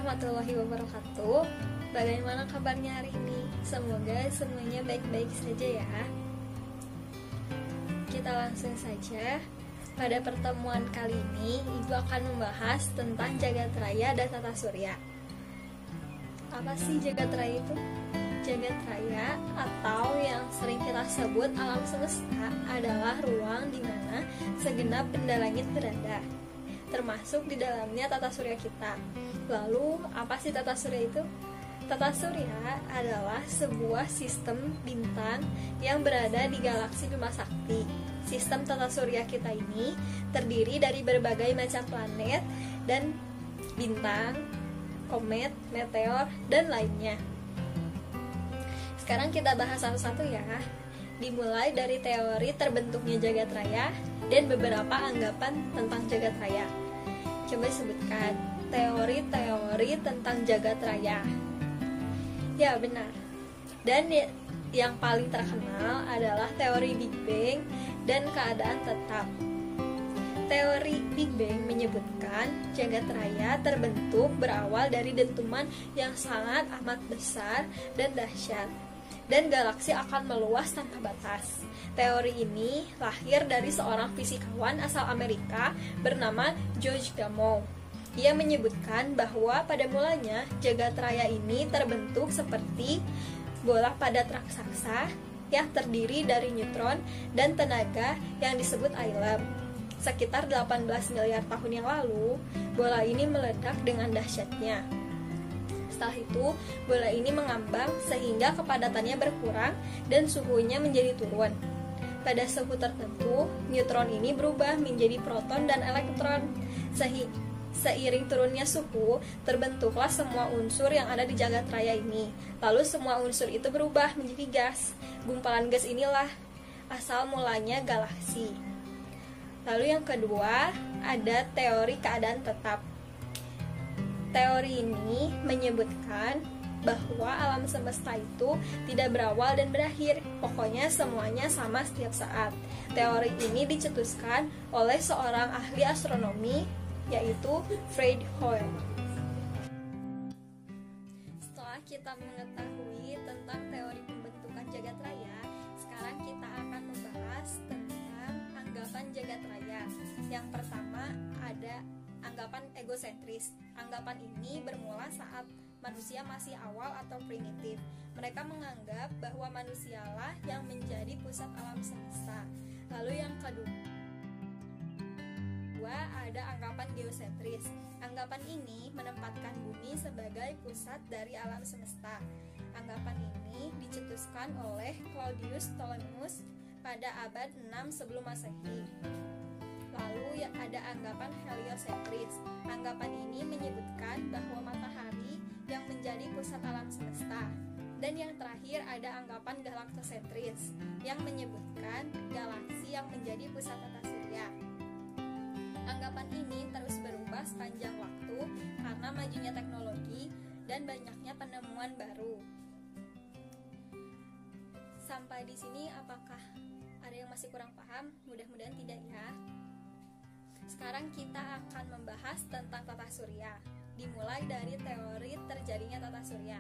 warahmatullahi wabarakatuh. Bagaimana kabarnya hari ini? Semoga semuanya baik-baik saja ya. Kita langsung saja. Pada pertemuan kali ini, Ibu akan membahas tentang jagat raya dan tata surya. Apa sih jagat raya itu? Jagat raya atau yang sering kita sebut alam semesta adalah ruang di mana segenap benda langit berada, termasuk di dalamnya tata surya kita. Lalu, apa sih tata surya itu? Tata surya adalah sebuah sistem bintang yang berada di galaksi Bima Sakti. Sistem tata surya kita ini terdiri dari berbagai macam planet dan bintang, komet, meteor, dan lainnya. Sekarang kita bahas satu-satu ya. Dimulai dari teori terbentuknya jagat raya dan beberapa anggapan tentang jagat raya. Coba sebutkan teori-teori tentang jagat raya. Ya, benar. Dan yang paling terkenal adalah teori Big Bang dan keadaan tetap. Teori Big Bang menyebutkan jagat raya terbentuk berawal dari dentuman yang sangat amat besar dan dahsyat, dan galaksi akan meluas tanpa batas. Teori ini lahir dari seorang fisikawan asal Amerika bernama George Gamow. Ia menyebutkan bahwa pada mulanya jagat raya ini terbentuk seperti bola padat raksasa yang terdiri dari neutron dan tenaga yang disebut Ailem. Sekitar 18 miliar tahun yang lalu, bola ini meledak dengan dahsyatnya. Setelah itu, bola ini mengambang sehingga kepadatannya berkurang dan suhunya menjadi turun. Pada suhu tertentu, neutron ini berubah menjadi proton dan elektron. Seiring turunnya suhu, terbentuklah semua unsur yang ada di jagat raya ini. Lalu semua unsur itu berubah menjadi gas. Gumpalan gas inilah asal mulanya galaksi. Lalu yang kedua, ada teori keadaan tetap. Teori ini menyebutkan bahwa alam semesta itu tidak berawal dan berakhir. Pokoknya semuanya sama setiap saat. Teori ini dicetuskan oleh seorang ahli astronomi, yaitu Fred Hoyle. Setelah kita mengetahui tentang teori pembentukan jagat raya, sekarang kita akan membahas tentang anggapan jagat raya. Yang pertama ada anggapan egosentris. Anggapan ini bermula saat manusia masih awal atau primitif. Mereka menganggap bahwa manusialah yang menjadi pusat alam semesta. Lalu yang kedua ada anggapan geosentris. Anggapan ini menempatkan bumi sebagai pusat dari alam semesta. Anggapan ini dicetuskan oleh Claudius Ptolemus pada abad 6 sebelum Masehi. Lalu ada anggapan heliosentris. Anggapan ini menyebutkan bahwa matahari yang menjadi pusat alam semesta. Dan yang terakhir ada anggapan galaktosentris yang menyebutkan galaksi yang menjadi pusat tata surya. Anggapan ini terus berubah sepanjang waktu karena majunya teknologi dan banyaknya penemuan baru. Sampai di sini apakah ada yang masih kurang paham? Mudah-mudahan tidak ya. Sekarang kita akan membahas tentang tata surya. Dimulai dari teori terjadinya tata surya.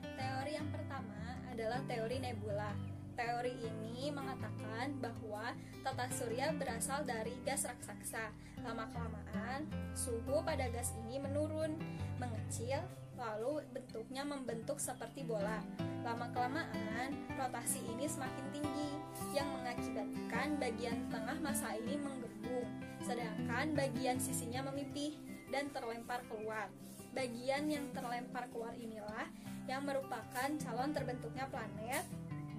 Teori yang pertama adalah teori nebula. Teori ini mengatakan bahwa tata surya berasal dari gas raksasa. Lama-kelamaan, suhu pada gas ini menurun, mengecil, lalu bentuknya membentuk seperti bola. Lama-kelamaan, rotasi ini semakin tinggi, yang mengakibatkan bagian tengah massa ini menggembung, sedangkan bagian sisinya memipih dan terlempar keluar. Bagian yang terlempar keluar inilah yang merupakan calon terbentuknya planet,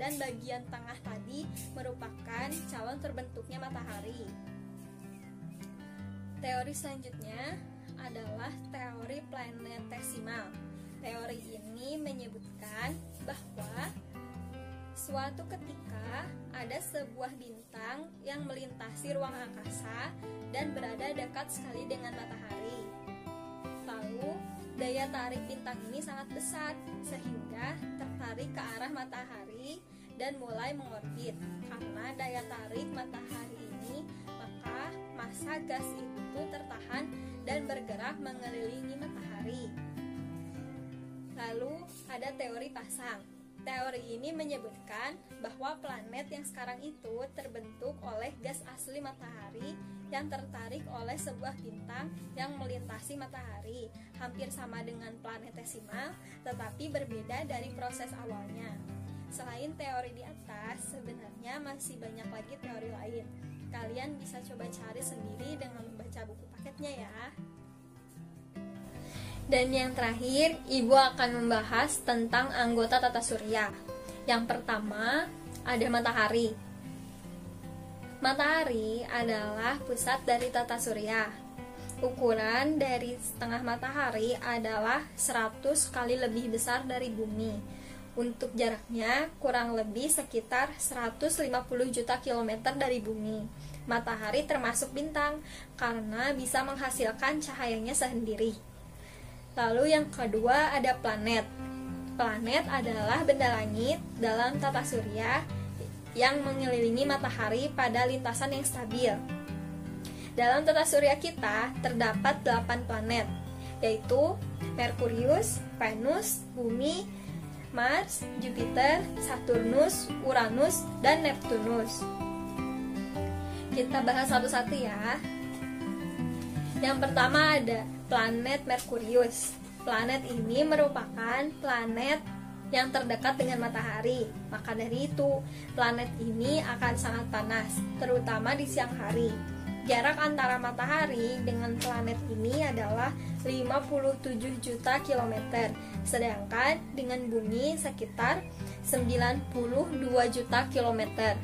dan bagian tengah tadi merupakan calon terbentuknya matahari. Teori selanjutnya adalah teori planetesimal. Teori ini menyebutkan bahwa suatu ketika ada sebuah bintang yang melintasi ruang angkasa dan berada dekat sekali dengan matahari. Lalu, daya tarik bintang ini sangat besar sehingga tertarik ke arah matahari dan mulai mengorbit. Karena daya tarik matahari ini, maka massa gas itu tertahan dan bergerak mengelilingi matahari. Lalu ada teori pasang. Teori ini menyebutkan bahwa planet yang sekarang itu terbentuk oleh gas asli matahari yang tertarik oleh sebuah bintang yang melintasi matahari, hampir sama dengan planetesimal, tetapi berbeda dari proses awalnya. Selain teori di atas, sebenarnya masih banyak lagi teori lain. Kalian bisa coba cari sendiri dengan membaca buku paketnya ya. Dan yang terakhir, Ibu akan membahas tentang anggota tata surya. Yang pertama, ada matahari. Matahari adalah pusat dari tata surya. Ukuran dari setengah matahari adalah 100 kali lebih besar dari bumi. Untuk jaraknya kurang lebih sekitar 150 juta kilometer dari bumi. Matahari termasuk bintang karena bisa menghasilkan cahayanya sendiri. Lalu yang kedua ada planet. Planet adalah benda langit dalam tata surya yang mengelilingi matahari pada lintasan yang stabil. Dalam tata surya kita terdapat 8 planet, yaitu Merkurius, Venus, Bumi, Mars, Jupiter, Saturnus, Uranus, dan Neptunus. Kita bahas satu-satu ya. Yang pertama ada planet Merkurius. Planet ini merupakan planet yang terdekat dengan matahari. Maka dari itu, planet ini akan sangat panas, terutama di siang hari. Jarak antara matahari dengan planet ini adalah 57 juta kilometer, sedangkan dengan bumi sekitar 92 juta kilometer.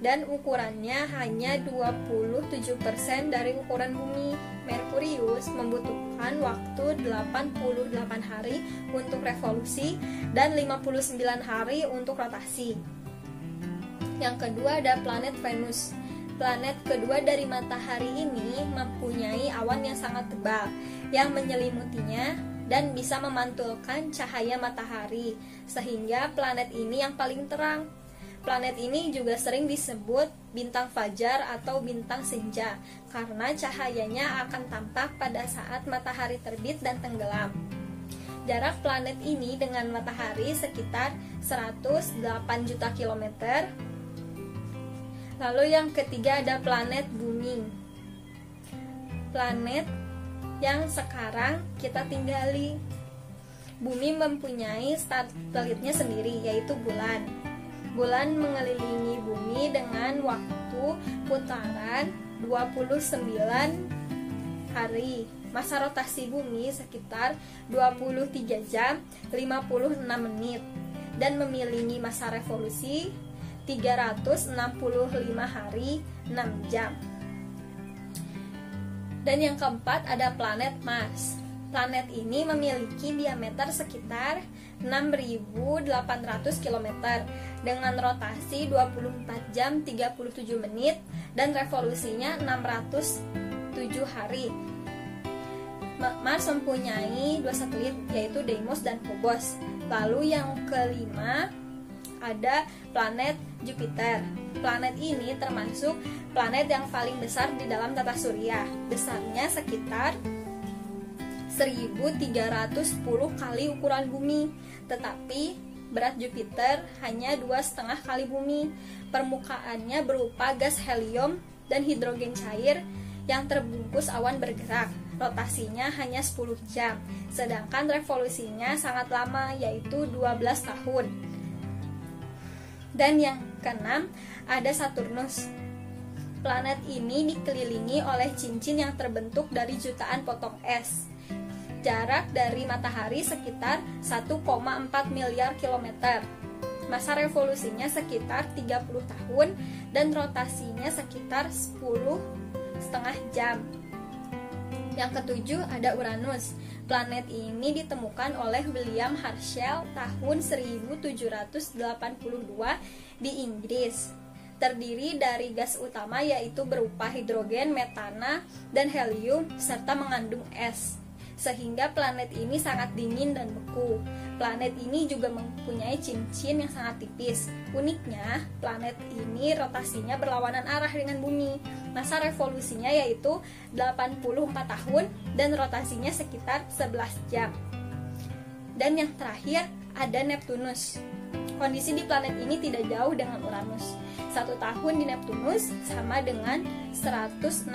Dan ukurannya hanya 27% dari ukuran bumi. Merkurius membutuhkan waktu 88 hari untuk revolusi dan 59 hari untuk rotasi. Yang kedua ada planet Venus. Planet kedua dari matahari ini mempunyai awan yang sangat tebal yang menyelimutinya dan bisa memantulkan cahaya matahari, sehingga planet ini yang paling terang. Planet ini juga sering disebut bintang fajar atau bintang senja karena cahayanya akan tampak pada saat matahari terbit dan tenggelam. Jarak planet ini dengan matahari sekitar 108 juta kilometer. Lalu yang ketiga ada planet Bumi. Planet yang sekarang kita tinggali. Bumi mempunyai satelitnya sendiri, yaitu bulan. Bulan mengelilingi bumi dengan waktu putaran 29 hari. Masa rotasi bumi sekitar 23 jam 56 menit dan memiliki masa revolusi 365 hari 6 jam. Dan yang keempat ada planet Mars. Planet ini memiliki diameter sekitar 6.800 km dengan rotasi 24 jam 37 menit dan revolusinya 607 hari. Mars mempunyai 2 satelit, yaitu Deimos dan Phobos. Lalu yang kelima ada planet Jupiter. Planet ini termasuk planet yang paling besar di dalam tata surya. Besarnya sekitar 1.310 kali ukuran bumi, tetapi berat Jupiter hanya 2,5 kali bumi. Permukaannya berupa gas helium dan hidrogen cair yang terbungkus awan bergerak. Rotasinya hanya 10 jam, sedangkan revolusinya sangat lama, yaitu 12 tahun. Dan yang keenam ada Saturnus. Planet ini dikelilingi oleh cincin yang terbentuk dari jutaan potong es. Jarak dari matahari sekitar 1,4 miliar kilometer. Masa revolusinya sekitar 30 tahun dan rotasinya sekitar 10,5 jam. Yang ketujuh ada Uranus. Planet ini ditemukan oleh William Herschel tahun 1782 di Inggris. Terdiri dari gas utama yaitu berupa hidrogen, metana, dan helium serta mengandung es, sehingga planet ini sangat dingin dan beku. Planet ini juga mempunyai cincin yang sangat tipis. Uniknya, planet ini rotasinya berlawanan arah dengan bumi. Masa revolusinya yaitu 84 tahun dan rotasinya sekitar 11 jam. Dan yang terakhir ada Neptunus. Kondisi di planet ini tidak jauh dengan Uranus. 1 tahun di Neptunus sama dengan 160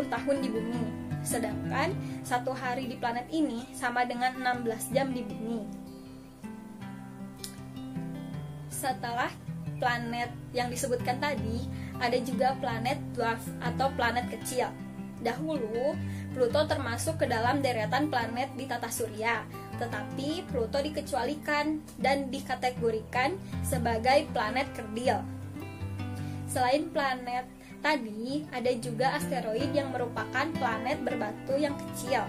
tahun di bumi. Sedangkan 1 hari di planet ini sama dengan 16 jam di bumi. Setelah planet yang disebutkan tadi, ada juga planet dwarf atau planet kecil. Dahulu, Pluto termasuk ke dalam deretan planet di tata surya, tetapi Pluto dikecualikan dan dikategorikan sebagai planet kerdil. Selain planet tadi, ada juga asteroid yang merupakan planet berbatu yang kecil,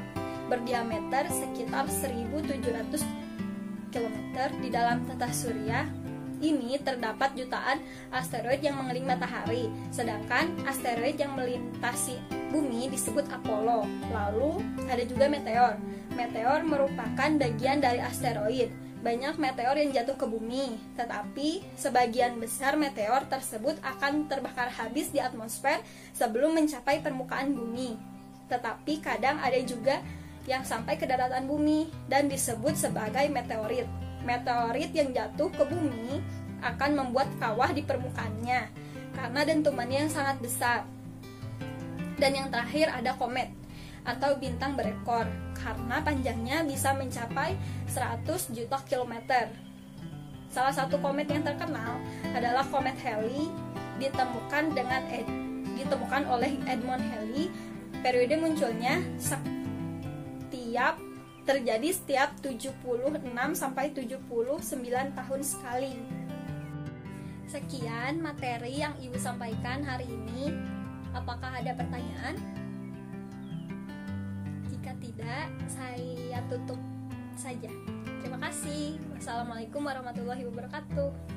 berdiameter sekitar 1.700 km di dalam tata surya. Ini terdapat jutaan asteroid yang mengelilingi matahari, sedangkan asteroid yang melintasi bumi disebut Apollo. Lalu ada juga meteor. Meteor merupakan bagian dari asteroid. Banyak meteor yang jatuh ke bumi, tetapi sebagian besar meteor tersebut akan terbakar habis di atmosfer sebelum mencapai permukaan bumi. Tetapi kadang ada juga yang sampai ke daratan bumi dan disebut sebagai meteorit. Meteorit yang jatuh ke bumi akan membuat kawah di permukaannya karena dentumannya yang sangat besar. Dan yang terakhir ada komet atau bintang berekor karena panjangnya bisa mencapai 100 juta kilometer. Salah satu komet yang terkenal adalah komet Halley, ditemukan oleh Edmund Halley. Periode munculnya terjadi setiap 76 sampai 79 tahun sekali. Sekian materi yang Ibu sampaikan hari ini. Apakah ada pertanyaan? Jika tidak, saya tutup saja. Terima kasih. Wassalamualaikum warahmatullahi wabarakatuh.